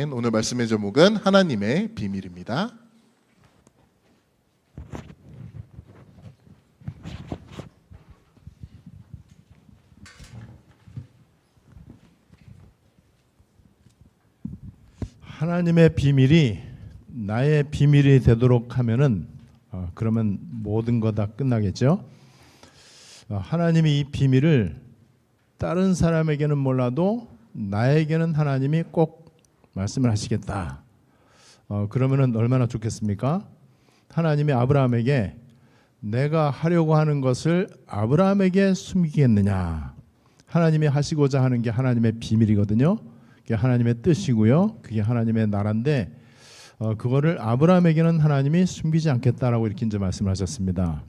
오늘 말씀의 제목은 하나님의 비밀입니다. 하나님의 비밀이 나의 비밀이 되도록 하면은 그러면 모든 거 다 끝나겠죠. 하나님이 이 비밀을 다른 사람에게는 몰라도 나에게는 하나님이 꼭 말씀을 하시겠다. 그러면은 얼마나 좋겠습니까? 하나님이 아브라함에게 내가 하려고 하는 것을 아브라함에게 숨기겠느냐? 하나님이 하시고자 하는 게 하나님의 비밀이거든요. 그게 하나님의 뜻이고요. 그게 하나님의 나라인데 그거를 아브라함에게는 하나님이 숨기지 않겠다라고 이렇게 이제 말씀을 하셨습니다.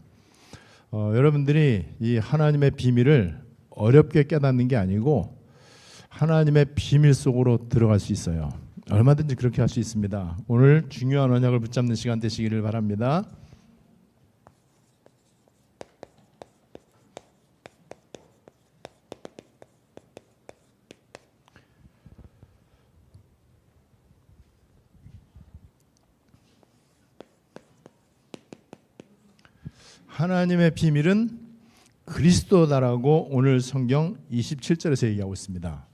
여러분들이 이 하나님의 비밀을 어렵게 깨닫는 게 아니고 하나님의 비밀 속으로 들어갈 수 있어요. 얼마든지 그렇게 할 수 있습니다. 오늘 중요한 언약을 붙잡는 시간 되시기를 바랍니다. 하나님의 비밀은 그리스도다라고 오늘 성경 27절에서 얘기하고 있습니다.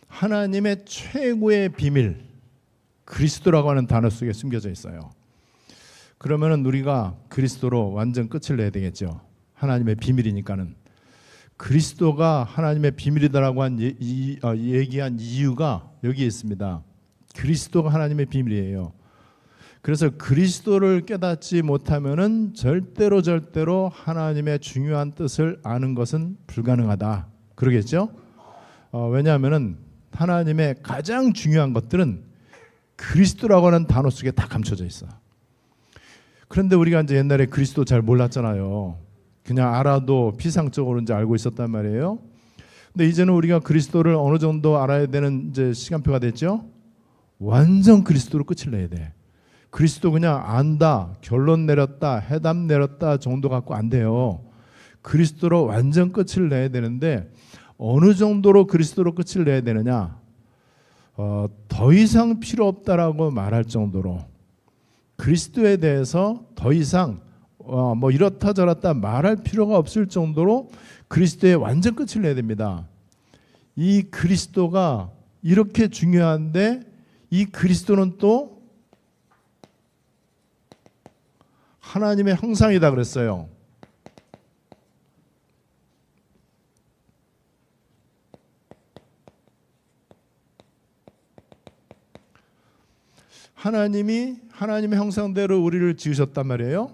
하나님의 최고의 비밀, 그리스도라고 하는 단어 속에 숨겨져 있어요. 그러면은 우리가 그리스도로 완전 끝을 내야 되겠죠. 하나님의 비밀이니까는. 그리스도가 하나님의 비밀이다라고 얘기한 이유가 여기에 있습니다. 그리스도가 하나님의 비밀이에요. 그래서 그리스도를 깨닫지 못하면은 절대로 하나님의 중요한 뜻을 아는 것은 불가능하다. 그러겠죠? 왜냐하면은 하나님의 가장 중요한 것들은 그리스도라고 하는 단어 속에 다 감춰져 있어. 그런데 우리가 이제 옛날에 그리스도 잘 몰랐잖아요. 그냥 알아도 피상적으로 이제 알고 있었단 말이에요. 근데 이제는 우리가 그리스도를 어느 정도 알아야 되는 이제 시간표가 됐죠. 완전 그리스도로 끝을 내야 돼. 그리스도 그냥 안다, 결론 내렸다, 해답 내렸다 정도 갖고 안 돼요. 그리스도로 완전 끝을 내야 되는데 어느 정도로 그리스도로 끝을 내야 되느냐? 더 이상 필요 없다라고 말할 정도로 그리스도에 대해서 더 이상 뭐 이렇다 저렇다 말할 필요가 없을 정도로 그리스도의 완전 끝을 내야 됩니다. 이 그리스도가 이렇게 중요한데 이 그리스도는 또 하나님의 형상이다 그랬어요. 하나님이 하나님의 형상대로 우리를 지으셨단 말이에요.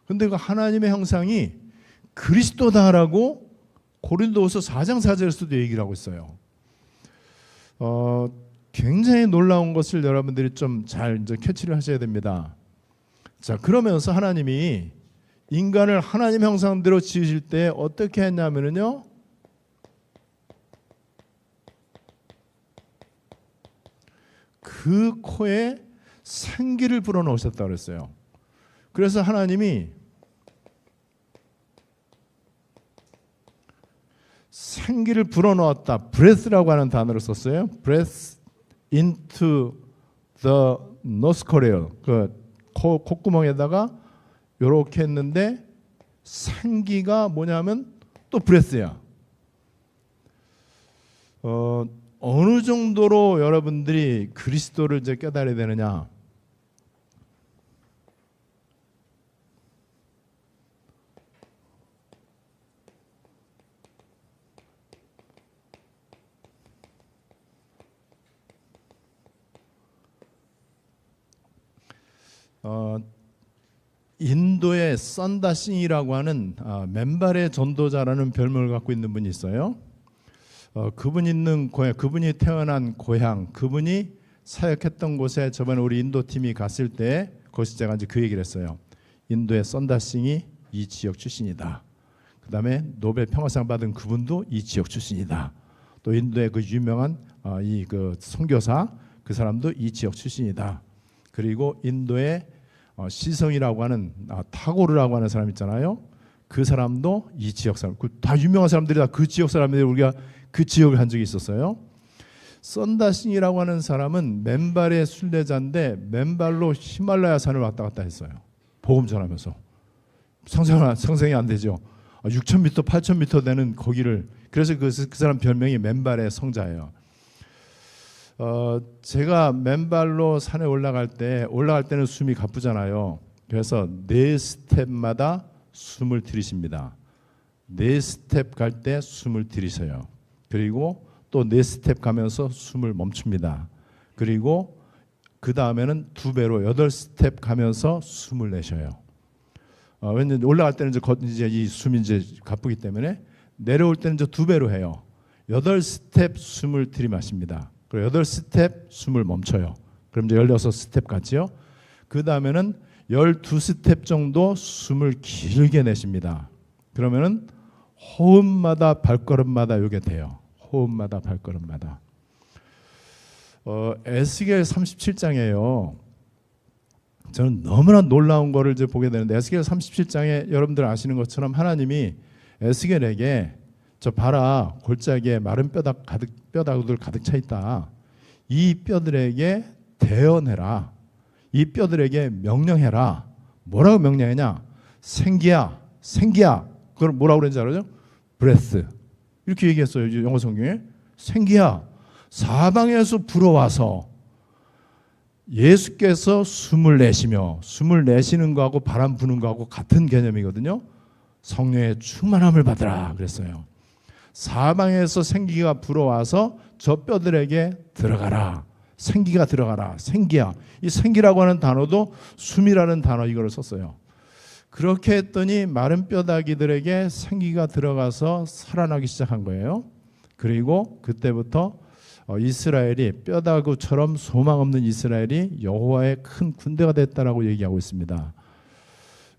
근데 그 하나님의 형상이 그리스도다라고 고린도후서 4장 4절에서도 얘기를 하고 있어요. 굉장히 놀라운 것을 여러분들이 좀 잘 이제 캐치를 하셔야 됩니다. 자, 그러면서 하나님이 인간을 하나님 형상대로 지으실 때 어떻게 했냐면요. 그 코에 생기를 불어넣으셨다고 그랬어요. 그래서 하나님이 생기를 불어넣었다. breath라고 하는 단어를 썼어요. breath into the nostril. 그 콧구멍에다가 이렇게 했는데 생기가 뭐냐면 또 breath야. 어느 정도로 여러분들이 그리스도를 이제 깨달아야 되느냐? 인도의 썬다싱이라고 하는 맨발의 전도자라는 별명을 갖고 있는 분이 있어요. 그분이 있는 고향, 그분이 태어난 고향, 그분이 사역했던 곳에 저번에 우리 인도 팀이 갔을 때 거기서 제가 이제 그 얘기를 했어요. 인도의 썬다싱이 이 지역 출신이다. 그 다음에 노벨 평화상 받은 그분도 이 지역 출신이다. 또 인도의 그 유명한 이 그 선교사 그 사람도 이 지역 출신이다. 그리고 인도의 시성이라고 하는 타고르라고 하는 사람 있잖아요. 그 사람도 이 지역 사람, 다 유명한 사람들이 다 그 지역 사람들이 우리가 그 지역을 한 적이 있었어요. 썬다싱이라고 하는 사람은 맨발의 순례자인데 맨발로 히말라야 산을 왔다 갔다 했어요. 복음 전하면서. 상상이 안 되죠. 6,000m, 8,000m 되는 거기를. 그래서 그 사람 별명이 맨발의 성자예요. 제가 맨발로 산에 올라갈 때는 숨이 가쁘잖아요. 그래서 4스텝마다 숨을 들이쉽니다. 4스텝 갈 때 숨을 들이셔요. 그리고 또 4스텝 가면서 숨을 멈춥니다. 그리고 그 다음에는 2배로 8스텝 가면서 숨을 내셔요. 왜냐면 올라갈 때는 이제 이 숨이 이제 가쁘기 때문에 내려올 때는 이제 2배로 해요. 8스텝 숨을 들이마십니다. 그리고 8스텝 숨을 멈춰요. 그럼 이제 16스텝 갔지요. 그 다음에는 12스텝 정도 숨을 길게 내쉽니다. 그러면은 호흡마다 발걸음마다 이게 돼요. 호흡마다 발걸음마다. 에스겔 37장이에요. 저는 너무나 놀라운 거를 이제 보게 되는데 에스겔 37장에 여러분들 아시는 것처럼 하나님이 에스겔에게 저 봐라 골짜기에 마른 뼈다구들 가득 차 있다. 이 뼈들에게 대언해라. 이 뼈들에게 명령해라. 뭐라고 명령하냐? 생기야. 그걸 뭐라고 그랬는지 알아요? 브레스. 이렇게 얘기했어요. 영어 성경에. 생기야. 사방에서 불어와서 예수께서 숨을 내쉬며 숨을 내쉬는 거하고 바람 부는 거하고 같은 개념이거든요. 성령의 충만함을 받으라 그랬어요. 사방에서 생기가 불어와서 저 뼈들에게 들어가라. 생기가 들어가라. 생기야. 이 생기라고 하는 단어도 숨이라는 단어 이거를 썼어요. 그렇게 했더니 마른 뼈다귀들에게 생기가 들어가서 살아나기 시작한 거예요. 그리고 그때부터 이스라엘이 뼈다구처럼 소망 없는 이스라엘이 여호와의 큰 군대가 됐다라고 얘기하고 있습니다.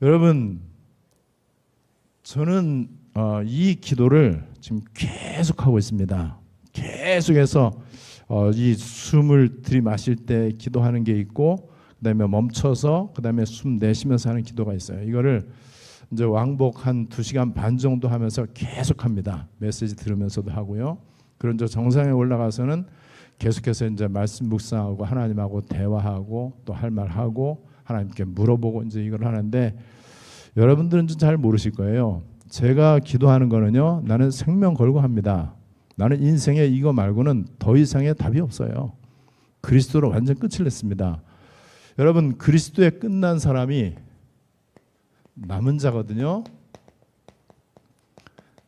여러분, 저는 이 기도를 지금 계속하고 있습니다. 계속해서 이 숨을 들이마실 때 기도하는 게 있고, 그다음에 멈춰서 그다음에 숨 내쉬면서 하는 기도가 있어요. 이거를 이제 왕복 한 2시간 반 정도 하면서 계속합니다. 메시지 들으면서도 하고요. 그런 저 정상에 올라가서는 계속해서 이제 말씀 묵상하고 하나님하고 대화하고 또 할 말하고 하나님께 물어보고 이제 이걸 하는데, 여러분들은 좀 잘 모르실 거예요. 제가 기도하는 거는요, 나는 생명 걸고 합니다. 나는 인생에 이거 말고는 더 이상의 답이 없어요. 그리스도로 완전 끝을 냈습니다. 여러분, 그리스도에 끝난 사람이 남은 자거든요.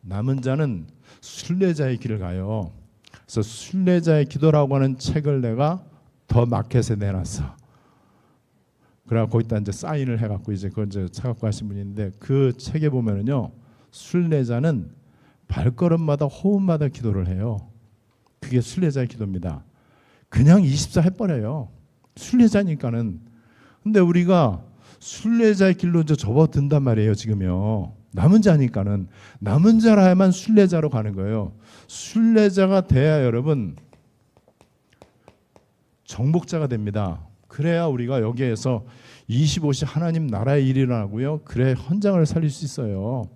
남은 자는 순례자의 길을 가요. 그래서 순례자의 기도라고 하는 책을 내가 더 마켓에 내놨어. 그래갖고 거기다 이제 사인을 해갖고 이제 그걸 이제 사갖고 하신 분인데, 그 책에 보면은요, 순례자는 발걸음마다 호흡마다 기도를 해요. 그게 순례자의 기도입니다. 그냥 24 해버려요. 순례자니까는. 근데 우리가 순례자의 길로 이제 접어든단 말이에요, 지금요. 남은 자니까는. 남은 자라야만 순례자로 가는 거예요. 순례자가 돼야 여러분 정복자가 됩니다. 그래야 우리가 여기에서 25시 하나님 나라의 일이 일어나고요. 그래 헌장을 살릴 수 있어요.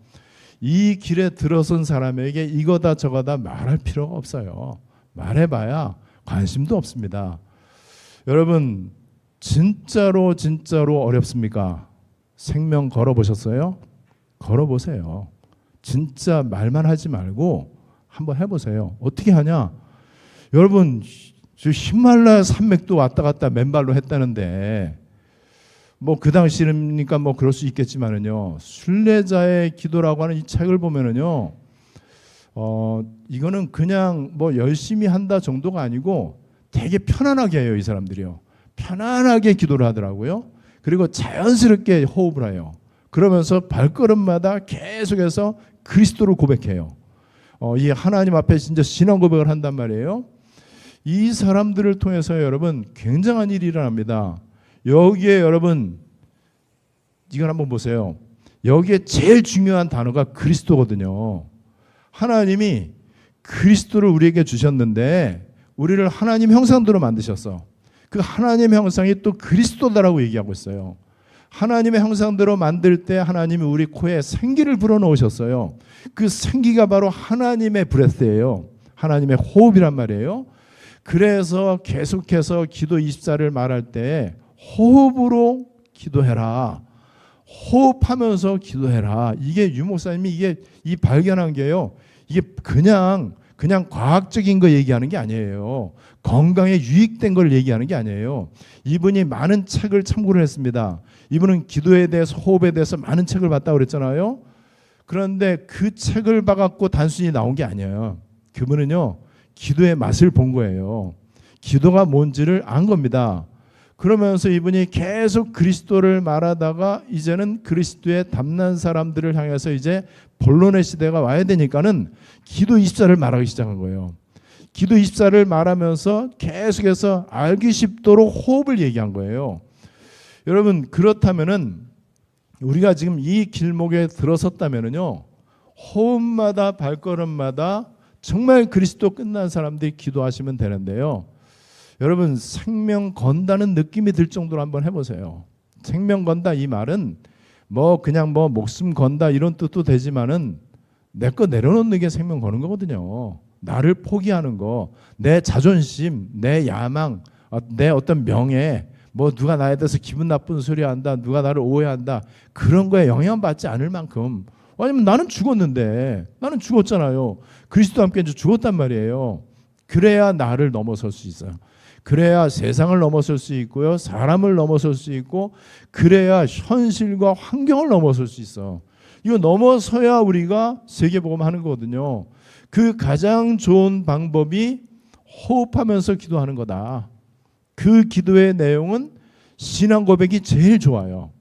이 길에 들어선 사람에게 이거다 저거다 말할 필요가 없어요. 말해봐야 관심도 없습니다. 여러분, 진짜로 어렵습니까? 생명 걸어보셨어요? 걸어보세요. 진짜 말만 하지 말고 한번 해보세요. 어떻게 하냐? 여러분, 저 히말라야 산맥도 왔다 갔다 맨발로 했다는데, 뭐 그 당시니까 뭐 그럴 수 있겠지만은요, 순례자의 기도라고 하는 이 책을 보면은요, 이거는 그냥 뭐 열심히 한다 정도가 아니고 되게 편안하게 해요. 이 사람들이요. 편안하게 기도를 하더라고요. 그리고 자연스럽게 호흡을 해요. 그러면서 발걸음마다 계속해서 그리스도를 고백해요. 이 하나님 앞에 진짜 신앙 고백을 한단 말이에요. 이 사람들을 통해서 여러분 굉장한 일이 일어납니다. 여기에 여러분 이걸 한번 보세요. 여기에 제일 중요한 단어가 그리스도거든요. 하나님이 그리스도를 우리에게 주셨는데 우리를 하나님 형상대로 만드셨어. 그 하나님 형상이 또 그리스도다라고 얘기하고 있어요. 하나님의 형상대로 만들 때 하나님이 우리 코에 생기를 불어넣으셨어요. 그 생기가 바로 하나님의 브레스예요. 하나님의 호흡이란 말이에요. 그래서 계속해서 기도 24를 말할 때 호흡으로 기도해라. 호흡하면서 기도해라. 이게 유 목사님이 이게 이 발견한 게요. 이게 그냥 과학적인 거 얘기하는 게 아니에요. 건강에 유익된 걸 얘기하는 게 아니에요. 이분이 많은 책을 참고를 했습니다. 이분은 기도에 대해서 호흡에 대해서 많은 책을 봤다고 그랬잖아요. 그런데 그 책을 봐갖고 단순히 나온 게 아니에요. 그분은요. 기도의 맛을 본 거예요. 기도가 뭔지를 안 겁니다. 그러면서 이분이 계속 그리스도를 말하다가 이제는 그리스도의 담난 사람들을 향해서 이제 본론의 시대가 와야 되니까는 기도 24를 말하기 시작한 거예요. 기도 24를 말하면서 계속해서 알기 쉽도록 호흡을 얘기한 거예요. 여러분 그렇다면은 우리가 지금 이 길목에 들어섰다면은요. 호흡마다 발걸음마다 정말 그리스도 끝난 사람들이 기도하시면 되는데요. 여러분 생명 건다는 느낌이 들 정도로 한번 해보세요. 생명 건다 이 말은 뭐 그냥 뭐 목숨 건다 이런 뜻도 되지만은 내 거 내려놓는 게 생명 거는 거거든요. 나를 포기하는 거, 내 자존심, 내 야망, 내 어떤 명예, 뭐 누가 나에 대해서 기분 나쁜 소리 한다, 누가 나를 오해한다 그런 거에 영향받지 않을 만큼 왜냐면 나는 죽었는데 나는 죽었잖아요. 그리스도와 함께 이제 죽었단 말이에요. 그래야 나를 넘어설 수 있어요. 그래야 세상을 넘어설 수 있고요. 사람을 넘어설 수 있고 그래야 현실과 환경을 넘어설 수 있어. 이거 넘어서야 우리가 세계복음 하는 거거든요. 그 가장 좋은 방법이 호흡하면서 기도하는 거다. 그 기도의 내용은 신앙 고백이 제일 좋아요.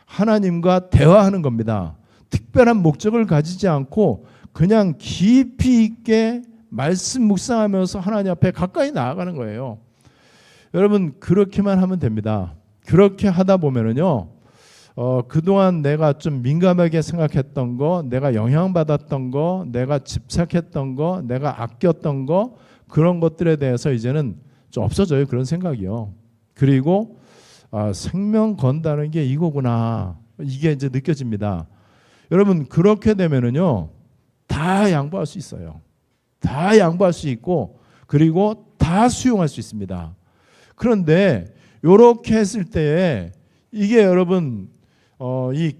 하나님과 대화하는 겁니다. 특별한 목적을 가지지 않고 그냥 깊이 있게 말씀 묵상하면서 하나님 앞에 가까이 나아가는 거예요. 여러분 그렇게만 하면 됩니다. 그렇게 하다 보면은요, 그동안 내가 좀 민감하게 생각했던 거, 내가 영향받았던 거, 내가 집착했던 거, 내가 아꼈던 거 그런 것들에 대해서 이제는 좀 없어져요. 그런 생각이요. 그리고 생명 건다는 게 이거구나. 이게 이제 느껴집니다. 여러분 그렇게 되면은요 다 양보할 수 있어요. 다 양보할 수 있고 그리고 다 수용할 수 있습니다. 그런데 이렇게 했을 때에 이게 여러분 이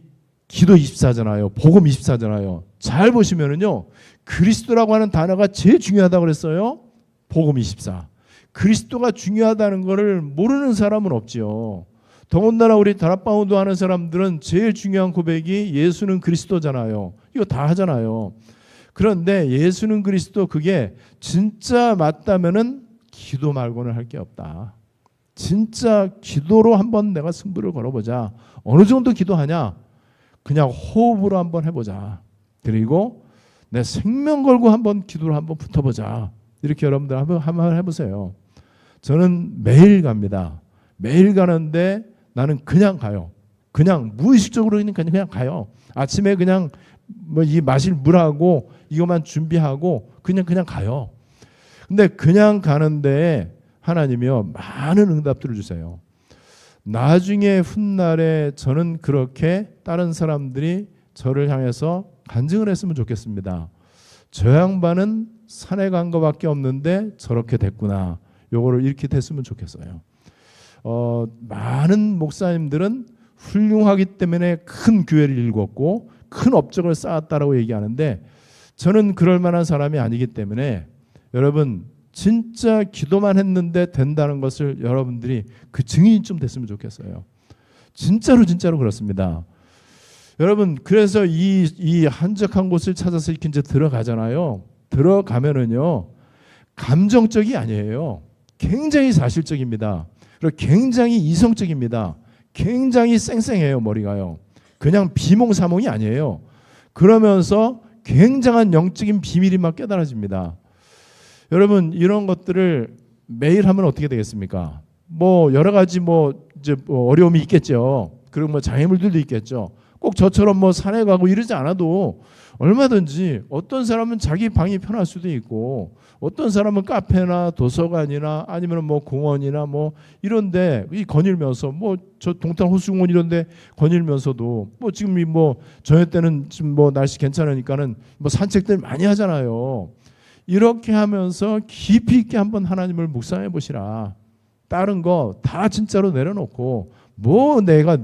기도 24잖아요. 복음 24잖아요. 잘 보시면은요 그리스도라고 하는 단어가 제일 중요하다고 그랬어요. 복음 24. 그리스도가 중요하다는 것을 모르는 사람은 없지요. 더군다나 우리 다락방도 하는 사람들은 제일 중요한 고백이 예수는 그리스도잖아요. 이거 다 하잖아요. 그런데 예수는 그리스도 그게 진짜 맞다면은 기도 말고는 할 게 없다. 진짜 기도로 한번 내가 승부를 걸어보자. 어느 정도 기도하냐? 그냥 호흡으로 한번 해보자. 그리고 내 생명 걸고 한번 기도를 한번 붙어보자. 이렇게 여러분들 한번 해보세요. 저는 매일 갑니다. 매일 가는데 나는 그냥 가요. 그냥 무의식적으로 그냥 가요. 아침에 그냥 뭐 이 마실 물하고 이것만 준비하고 그냥 가요. 근데 그냥 가는데 하나님이요 많은 응답들을 주세요. 나중에 훗날에 저는 그렇게 다른 사람들이 저를 향해서 간증을 했으면 좋겠습니다. 저 양반은 산에 간 것밖에 없는데 저렇게 됐구나. 요거를 이렇게 됐으면 좋겠어요. 많은 목사님들은 훌륭하기 때문에 큰 교회를 일궜고 큰 업적을 쌓았다라고 얘기하는데 저는 그럴 만한 사람이 아니기 때문에 여러분 진짜 기도만 했는데 된다는 것을 여러분들이 그 증인이 좀 됐으면 좋겠어요. 진짜로 그렇습니다. 여러분 그래서 이 한적한 곳을 찾아서 이렇게 이제 들어가잖아요. 들어가면은요 감정적이 아니에요. 굉장히 사실적입니다. 그리고 굉장히 이성적입니다. 굉장히 쌩쌩해요. 머리가요. 그냥 비몽사몽이 아니에요. 그러면서 굉장한 영적인 비밀이 막 깨달아집니다. 여러분 이런 것들을 매일 하면 어떻게 되겠습니까? 뭐 여러 가지 이제 어려움이 있겠죠. 그리고 뭐 장애물들도 있겠죠. 꼭 저처럼 뭐 산에 가고 이러지 않아도 얼마든지 어떤 사람은 자기 방이 편할 수도 있고 어떤 사람은 카페나 도서관이나 아니면 뭐 공원이나 뭐 이런데 이 거닐면서 뭐 저 동탄 호수공원 이런데 거닐면서도 뭐 지금 뭐 저녁 때는 지금 뭐 날씨 괜찮으니까는 뭐 산책들 많이 하잖아요. 이렇게 하면서 깊이 있게 한번 하나님을 묵상해 보시라. 다른 거 다 진짜로 내려놓고 뭐 내가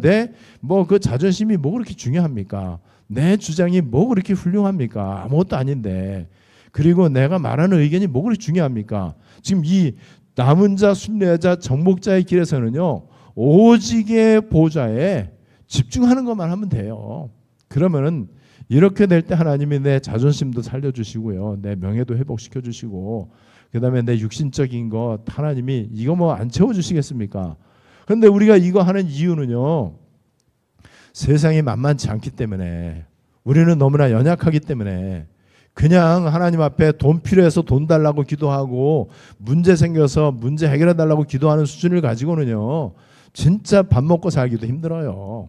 그 자존심이 뭐 그렇게 중요합니까? 내 주장이 뭐 그렇게 훌륭합니까? 아무것도 아닌데. 그리고 내가 말하는 의견이 뭐 그렇게 중요합니까? 지금 이 남은 자, 순례자, 정복자의 길에서는요, 오직의 보좌에 집중하는 것만 하면 돼요. 그러면은 이렇게 될 때 하나님이 내 자존심도 살려주시고요, 내 명예도 회복시켜주시고, 그 다음에 내 육신적인 것 하나님이 이거 뭐 안 채워주시겠습니까? 그런데 우리가 이거 하는 이유는요, 세상이 만만치 않기 때문에, 우리는 너무나 연약하기 때문에 그냥 하나님 앞에 돈 필요해서 돈 달라고 기도하고 문제 생겨서 문제 해결해 달라고 기도하는 수준을 가지고는요, 진짜 밥 먹고 살기도 힘들어요.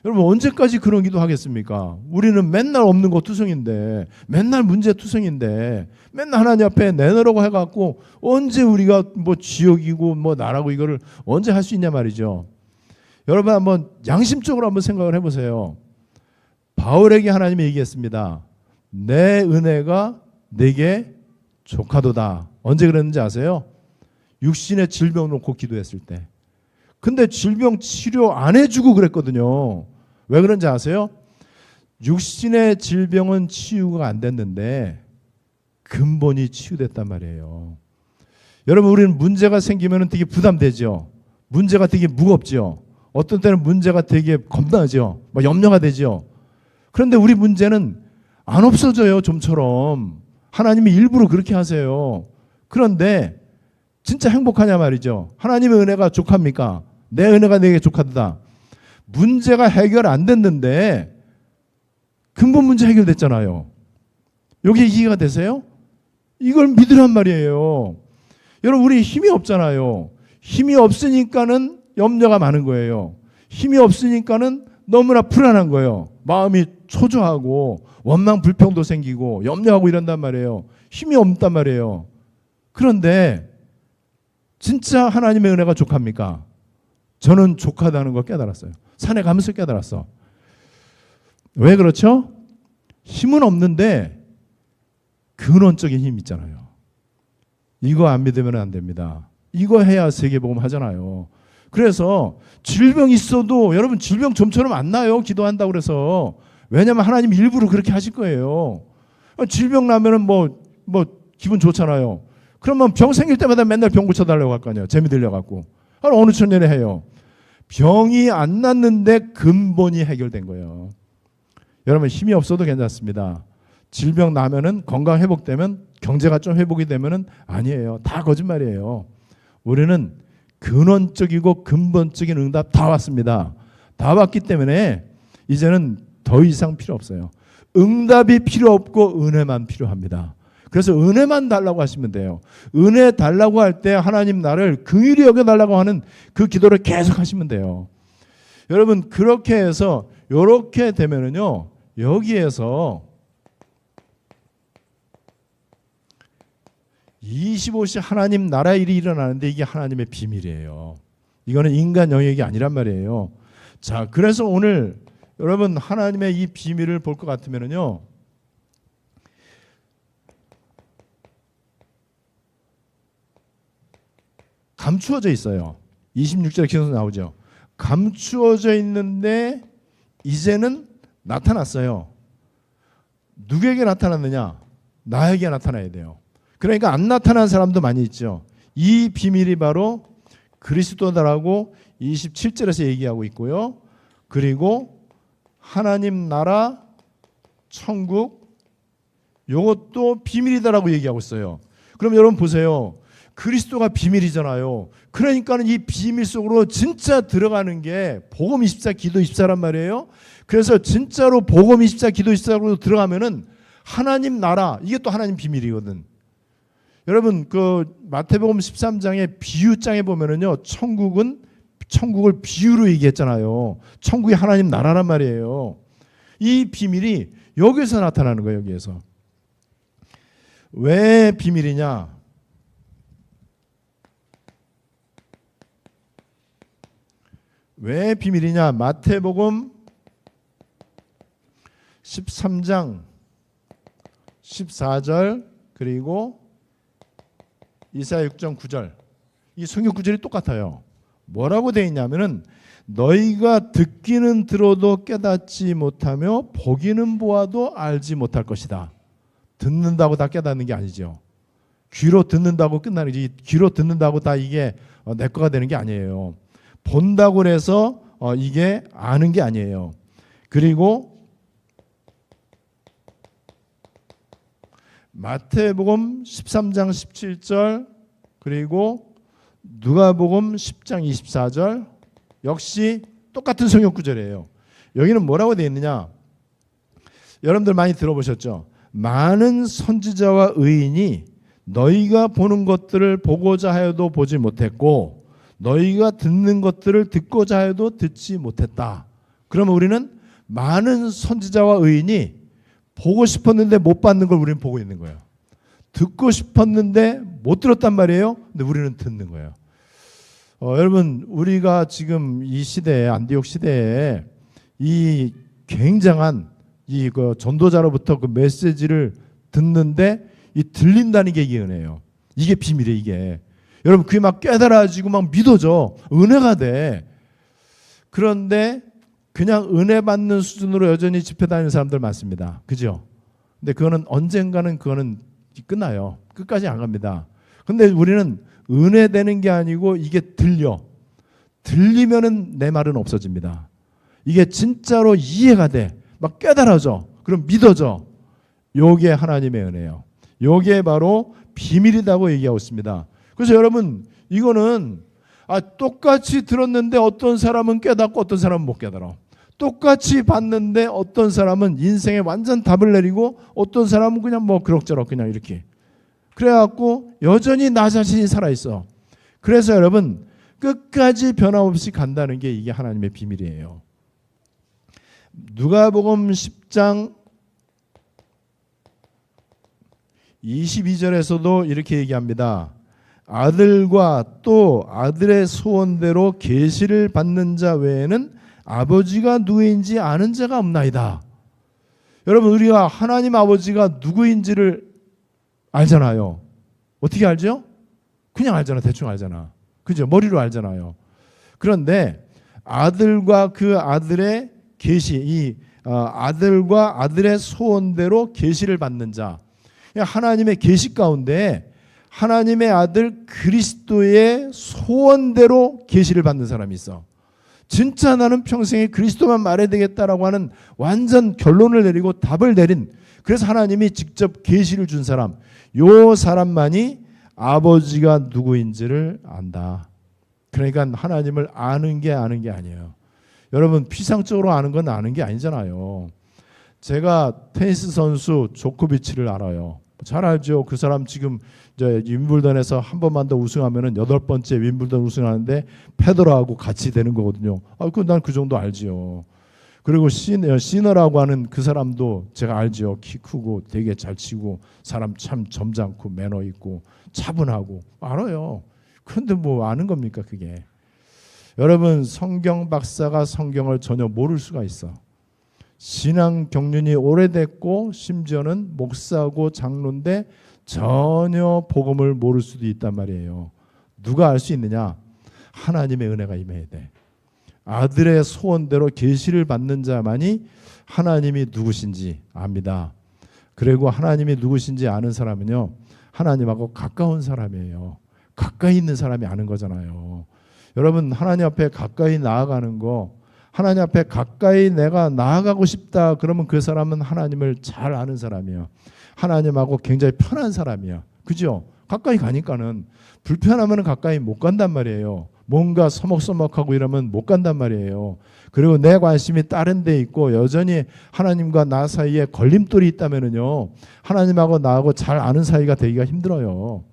여러분, 언제까지 그런 기도 하겠습니까? 우리는 맨날 없는 거 투성인데, 맨날 문제 투성인데, 맨날 하나님 앞에 내놓으라고 해갖고 언제 우리가 뭐 지옥이고 뭐 나라고 이거를 언제 할 수 있냐 말이죠. 여러분, 한번 양심적으로 한번 생각을 해보세요. 바울에게 하나님이 얘기했습니다. 내 은혜가 내게 족하도다. 언제 그랬는지 아세요? 육신의 질병 놓고 기도했을 때. 근데 질병 치료 안 해주고 그랬거든요. 왜 그런지 아세요? 육신의 질병은 치유가 안 됐는데 근본이 치유됐단 말이에요. 여러분, 우리는 문제가 생기면 되게 부담되죠. 문제가 되게 무겁죠. 어떤 때는 문제가 되게 겁나죠. 막 염려가 되죠. 그런데 우리 문제는 안 없어져요, 좀처럼. 하나님이 일부러 그렇게 하세요. 그런데 진짜 행복하냐 말이죠. 하나님의 은혜가 족합니까? 내 은혜가 내게 족하다. 문제가 해결 안 됐는데 근본 문제 해결됐잖아요. 여기 이해가 되세요? 이걸 믿으란 말이에요. 여러분, 우리 힘이 없잖아요. 힘이 없으니까는 염려가 많은 거예요. 힘이 없으니까는 너무나 불안한 거예요. 마음이 초조하고 원망 불평도 생기고 염려하고 이런단 말이에요. 힘이 없단 말이에요. 그런데 진짜 하나님의 은혜가 족합니까? 저는 족하다는 걸 깨달았어요. 산에 가면서 깨달았어. 왜 그렇죠? 힘은 없는데 근원적인 힘이 있잖아요. 이거 안 믿으면 안 됩니다. 이거 해야 세계복음 하잖아요. 그래서 질병 있어도 여러분, 질병 좀처럼 안 나요. 기도한다고 그래서. 왜냐하면 하나님 일부러 그렇게 하실 거예요. 질병 나면은 뭐 기분 좋잖아요. 그러면 병 생길 때마다 맨날 병 고쳐달라고 할 거 아니에요. 재미 들려갖고. 어느 천년에 해요. 병이 안 났는데 근본이 해결된 거예요. 여러분, 힘이 없어도 괜찮습니다. 질병 나면은 건강 회복되면, 경제가 좀 회복이 되면은 아니에요. 다 거짓말이에요. 우리는 근원적이고 근본적인 응답 다 왔습니다. 다 왔기 때문에 이제는 더 이상 필요 없어요. 응답이 필요 없고 은혜만 필요합니다. 그래서 은혜만 달라고 하시면 돼요. 은혜 달라고 할 때 하나님 나를 긍휼히 여겨달라고 하는 그 기도를 계속 하시면 돼요. 여러분, 그렇게 해서 이렇게 되면은요, 여기에서 25시 하나님 나라 일이 일어나는데 이게 하나님의 비밀이에요. 이거는 인간 영역이 아니란 말이에요. 자, 그래서 오늘 여러분, 하나님의 이 비밀을 볼 것 같으면은요, 감추어져 있어요. 26절에 계속 나오죠. 감추어져 있는데 이제는 나타났어요. 누구에게 나타났느냐? 나에게 나타나야 돼요. 그러니까 안 나타난 사람도 많이 있죠. 이 비밀이 바로 그리스도다라고 27절에서 얘기하고 있고요. 그리고 하나님 나라, 천국, 이것도 비밀이다라고 얘기하고 있어요. 그럼 여러분 보세요. 그리스도가 비밀이잖아요. 그러니까는 이 비밀 속으로 진짜 들어가는 게 복음 24, 기도 24란 말이에요. 그래서 진짜로 복음 24, 기도 24로 들어가면은 하나님 나라, 이게 또 하나님 비밀이거든. 여러분, 그 마태복음 13장의 비유장에 보면은요, 천국을 비유로 얘기했잖아요. 천국이 하나님 나라란 말이에요. 이 비밀이 여기서 나타나는 거예요. 여기에서. 왜 비밀이냐? 왜 비밀이냐? 마태복음 13장 14절 그 그리고 이사야 6장 9절. 이 성경 구절이 똑같아요. 뭐라고 되어 있냐면은 너희가 듣기는 들어도 깨닫지 못하며 보기는 보아도 알지 못할 것이다. 듣는다고 다 깨닫는 게 아니죠. 귀로 듣는다고 끝나는 게, 귀로 듣는다고 다 이게 내 거가 되는 게 아니에요. 본다고 해서 이게 아는 게 아니에요. 그리고 마태복음 13장 17절 그리고 누가복음 10장 24절 역시 똑같은 성경 구절이에요. 여기는 뭐라고 되어 있느냐? 여러분들 많이 들어보셨죠? 많은 선지자와 의인이 너희가 보는 것들을 보고자 하여도 보지 못했고 너희가 듣는 것들을 듣고자 하여도 듣지 못했다. 그러면 우리는 많은 선지자와 의인이 보고 싶었는데 못 받는 걸 우리는 보고 있는 거예요. 듣고 싶었는데 못 들었단 말이에요. 근데 우리는 듣는 거예요. 여러분 우리가 지금 이 시대에 안디옥 시대에 이 굉장한 이 전도자로부터 그 메시지를 듣는데 이 들린다는 게 이게 은혜예요. 이게 비밀이에요. 이게 여러분 그게 막 깨달아지고 막 믿어져 은혜가 돼. 그런데 그냥 은혜 받는 수준으로 여전히 집회 다니는 사람들 많습니다. 그죠? 근데 그거는 언젠가는 그거는 끝나요. 끝까지 안 갑니다. 근데 우리는 은혜 되는 게 아니고 이게 들리면은 내 말은 없어집니다. 이게 진짜로 이해가 돼. 막 깨달아져. 그럼 믿어져. 요게 하나님의 은혜예요. 요게 바로 비밀이라고 얘기하고 있습니다. 그래서 여러분 이거는 똑같이 들었는데 어떤 사람은 깨닫고 어떤 사람은 못 깨달아. 똑같이 봤는데 어떤 사람은 인생에 완전 답을 내리고 어떤 사람은 그냥 뭐 그럭저럭 그냥 이렇게. 그래갖고 여전히 나 자신이 살아있어. 그래서 여러분 끝까지 변함없이 간다는 게 이게 하나님의 비밀이에요. 누가복음 10장 22절에서도 이렇게 얘기합니다. 아들과 또 아들의 소원대로 계시를 받는 자 외에는 아버지가 누구인지 아는 자가 없나이다. 여러분 우리가 하나님 아버지가 누구인지를 알잖아요. 어떻게 알죠? 그냥 알잖아. 대충 알잖아. 그죠? 머리로 알잖아요. 그런데 아들과 그 아들의 계시, 이 아들과 아들의 소원대로 계시를 받는 자, 하나님의 계시 가운데 하나님의 아들 그리스도의 소원대로 계시를 받는 사람이 있어. 진짜 나는 평생에 그리스도만 말해야 되겠다라고 하는 완전 결론을 내리고 답을 내린, 그래서 하나님이 직접 계시를 준 사람, 요 사람만이 아버지가 누구인지를 안다. 그러니까 하나님을 아는 게 아니에요. 여러분 피상적으로 아는 건 아는 게 아니잖아요. 제가 테니스 선수 조코비치를 알아요. 잘 알죠. 그 사람 지금 이제 윈블던에서 한 번만 더 우승하면은 8번째 윈블던 우승하는데 페더러하고 같이 되는 거거든요. 난 그 정도 알지요. 그리고 시너라고 하는 그 사람도 제가 알지요. 키 크고 되게 잘 치고 사람 참 점잖고 매너 있고 차분하고 알아요. 그런데 뭐 아는 겁니까 그게? 여러분 성경 박사가 성경을 전혀 모를 수가 있어. 신앙 경륜이 오래됐고 심지어는 목사고 장로인데 전혀 복음을 모를 수도 있단 말이에요. 누가 알 수 있느냐? 하나님의 은혜가 임해야 돼. 아들의 소원대로 계시를 받는 자만이 하나님이 누구신지 압니다. 그리고 하나님이 누구신지 아는 사람은요, 하나님하고 가까운 사람이에요. 가까이 있는 사람이 아는 거잖아요. 여러분 하나님 앞에 가까이 나아가는 거, 하나님 앞에 가까이 내가 나아가고 싶다 그러면 그 사람은 하나님을 잘 아는 사람이에요. 하나님하고 굉장히 편한 사람이야. 그죠? 가까이 가니까는 불편하면 가까이 못 간단 말이에요. 뭔가 서먹서먹하고 이러면 못 간단 말이에요. 그리고 내 관심이 다른 데 있고 여전히 하나님과 나 사이에 걸림돌이 있다면은요, 하나님하고 나하고 잘 아는 사이가 되기가 힘들어요.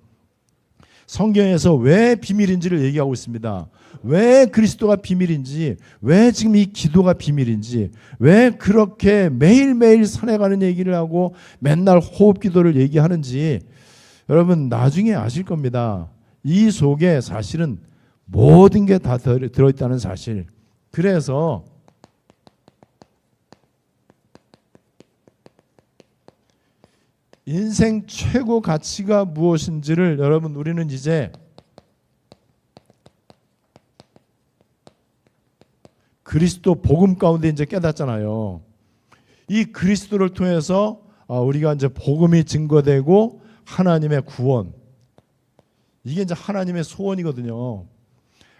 성경에서 왜 비밀인지를 얘기하고 있습니다. 왜 그리스도가 비밀인지, 왜 지금 이 기도가 비밀인지, 왜 그렇게 매일매일 산에 가는 얘기를 하고 맨날 호흡 기도를 얘기하는지 여러분 나중에 아실 겁니다. 이 속에 사실은 모든 게 다 들어있다는 사실. 그래서 인생 최고 가치가 무엇인지를 여러분 우리는 이제 그리스도 복음 가운데 이제 깨닫잖아요. 이 그리스도를 통해서 우리가 이제 복음이 증거되고 하나님의 구원, 이게 이제 하나님의 소원이거든요.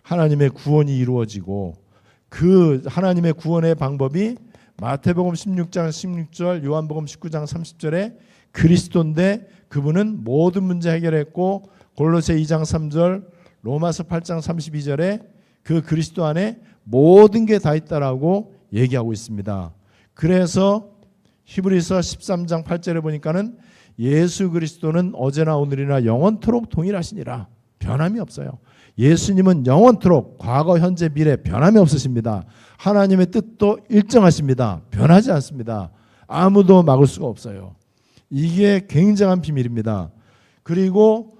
하나님의 구원이 이루어지고 그 하나님의 구원의 방법이 마태복음 16장 16절, 요한복음 19장 30절에 그리스도인데 그분은 모든 문제 해결했고 골로새 2장 3절, 로마서 8장 32절에 그 그리스도 안에 모든 게 다 있다라고 얘기하고 있습니다. 그래서 히브리서 13장 8절에 보니까는 예수 그리스도는 어제나 오늘이나 영원토록 동일하시니라. 변함이 없어요. 예수님은 영원토록 과거 현재 미래 변함이 없으십니다. 하나님의 뜻도 일정하십니다. 변하지 않습니다. 아무도 막을 수가 없어요. 이게 굉장한 비밀입니다. 그리고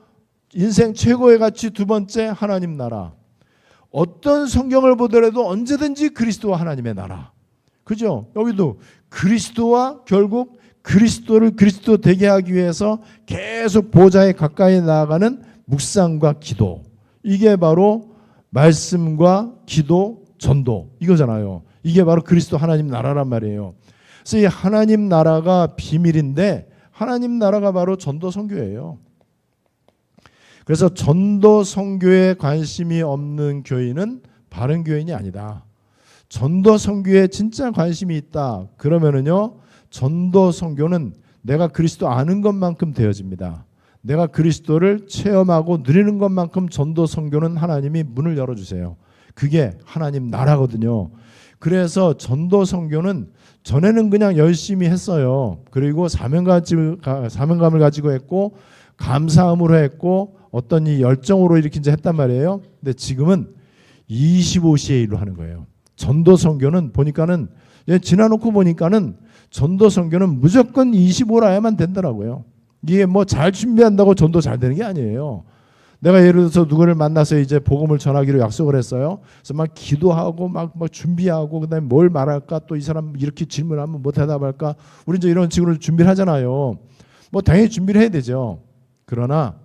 인생 최고의 가치 두 번째, 하나님 나라. 어떤 성경을 보더라도 언제든지 그리스도와 하나님의 나라. 그죠? 여기도 그리스도와 결국 그리스도를 그리스도 되게 하기 위해서 계속 보좌에 가까이 나아가는 묵상과 기도. 이게 바로 말씀과 기도, 전도 이거잖아요. 이게 바로 그리스도 하나님 나라란 말이에요. 그래서 이 하나님 나라가 비밀인데 하나님 나라가 바로 전도 선교예요. 그래서 전도 선교에 관심이 없는 교인은 바른 교인이 아니다. 전도 선교에 진짜 관심이 있다. 그러면은요, 전도 선교는 내가 그리스도 아는 것만큼 되어집니다. 내가 그리스도를 체험하고 누리는 것만큼 전도 선교는 하나님이 문을 열어주세요. 그게 하나님 나라거든요. 그래서 전도 선교는 전에는 그냥 열심히 했어요. 그리고 사명감을 가지고 했고 감사함으로 했고 어떤 이 열정으로 이렇게 이제 했단 말이에요. 근데 지금은 25시의 일로 하는 거예요. 전도 선교는 보니까는 지나놓고 보니까는 전도 선교는 무조건 25라야만 된다라고요. 이게 뭐 잘 준비한다고 전도 잘 되는 게 아니에요. 내가 예를 들어서 누구를 만나서 이제 복음을 전하기로 약속을 했어요. 그래서 막 기도하고 막 준비하고 그다음에 뭘 말할까, 또 이 사람 이렇게 질문하면 뭐 대답할까, 우리 이제 이런 식으로 준비를 하잖아요. 뭐 당연히 준비를 해야 되죠. 그러나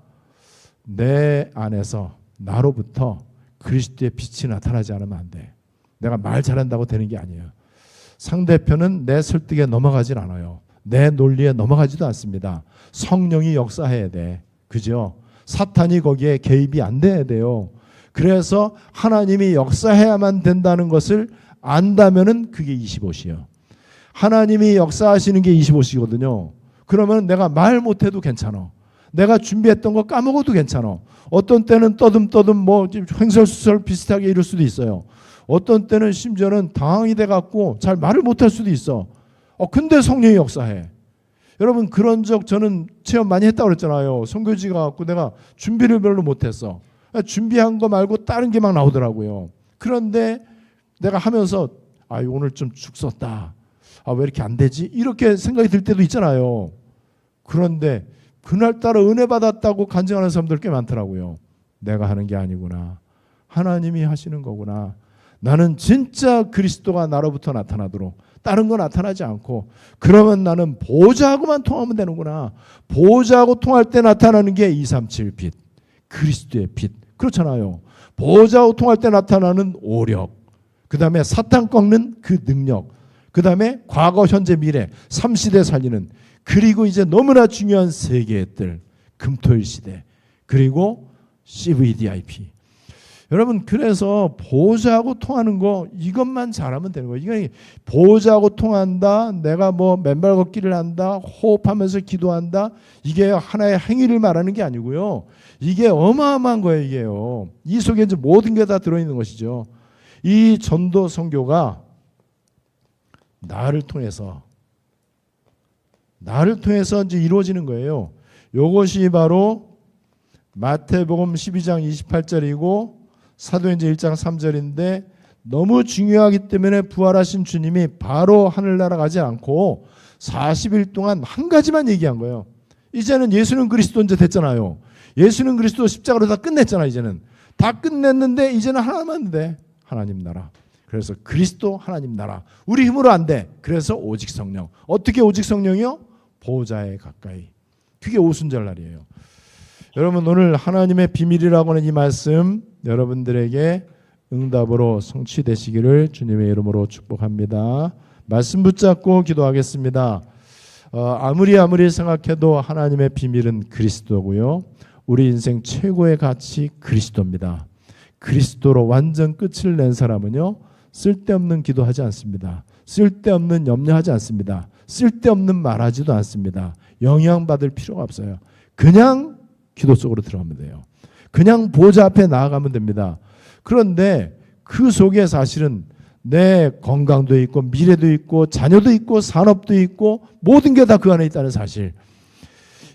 내 안에서 나로부터 그리스도의 빛이 나타나지 않으면 안 돼. 내가 말 잘한다고 되는 게 아니에요. 상대편은 내 설득에 넘어가질 않아요. 내 논리에 넘어가지도 않습니다. 성령이 역사해야 돼. 그죠? 사탄이 거기에 개입이 안 돼야 돼요. 그래서 하나님이 역사해야만 된다는 것을 안다면은 그게 25시예요. 하나님이 역사하시는 게 25시거든요. 그러면 내가 말 못해도 괜찮아. 내가 준비했던 거 까먹어도 괜찮아. 어떤 때는 떠듬떠듬 뭐 횡설수설 비슷하게 이럴 수도 있어요. 어떤 때는 심지어는 당황이 돼갖고 잘 말을 못할 수도 있어. 근데 성령이 역사해. 여러분 그런 적 저는 체험 많이 했다고 그랬잖아요. 선교지 가갖고 내가 준비를 별로 못했어. 준비한 거 말고 다른 게 막 나오더라고요. 그런데 내가 하면서 오늘 좀 죽 썼다. 왜 이렇게 안 되지? 이렇게 생각이 들 때도 있잖아요. 그런데 그날따라 은혜 받았다고 간증하는 사람들 꽤 많더라고요. 내가 하는 게 아니구나. 하나님이 하시는 거구나. 나는 진짜 그리스도가 나로부터 나타나도록 다른 거 나타나지 않고, 그러면 나는 보좌하고만 통하면 되는구나. 보좌하고 통할 때 나타나는 게 237 빛, 그리스도의 빛. 그렇잖아요. 보좌하고 통할 때 나타나는 오력, 그 다음에 사탄 꺾는 그 능력, 그 다음에 과거 현재 미래 3시대 살리는, 그리고 이제 너무나 중요한 세 개의 뜰, 금토일 시대, 그리고 CVDIP. 여러분 그래서 보좌하고 통하는 거 이것만 잘하면 되는 거예요. 이게 보좌하고 통한다, 내가 뭐 맨발 걷기를 한다, 호흡하면서 기도한다, 이게 하나의 행위를 말하는 게 아니고요. 이게 어마어마한 거예요. 이게요. 이 속에 이제 모든 게 다 들어있는 것이죠. 이 전도 선교가 나를 통해서 이제 이루어지는 거예요. 이것이 바로 마태복음 12장 28절이고 사도행전 1장 3절인데, 너무 중요하기 때문에 부활하신 주님이 바로 하늘나라 가지 않고 40일 동안 한 가지만 얘기한 거예요. 이제는 예수는 그리스도 이제 됐잖아요. 예수는 그리스도 십자가로 다 끝냈잖아요. 이제는 다 끝냈는데 이제는 하나만 돼. 하나님 나라. 그래서 그리스도 하나님 나라. 우리 힘으로 안 돼. 그래서 오직 성령. 어떻게 오직 성령이요? 보좌에 가까이. 그게 오순절날이에요. 여러분 오늘 하나님의 비밀이라고 하는 이 말씀 여러분들에게 응답으로 성취되시기를 주님의 이름으로 축복합니다. 말씀 붙잡고 기도하겠습니다. 아무리 생각해도 하나님의 비밀은 그리스도고요. 우리 인생 최고의 가치 그리스도입니다. 그리스도로 완전 끝을 낸 사람은요. 쓸데없는 기도하지 않습니다. 쓸데없는 염려하지 않습니다. 쓸데없는 말하지도 않습니다. 영향받을 필요가 없어요. 그냥 기도 속으로 들어가면 돼요. 그냥 보좌 앞에 나아가면 됩니다. 그런데 그 속에 사실은 내 건강도 있고 미래도 있고 자녀도 있고 산업도 있고 모든 게 다 그 안에 있다는 사실.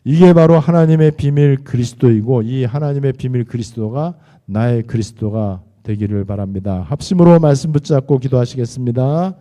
이게 바로 하나님의 비밀 그리스도이고 이 하나님의 비밀 그리스도가 나의 그리스도가 되기를 바랍니다. 합심으로 말씀 붙잡고 기도하시겠습니다.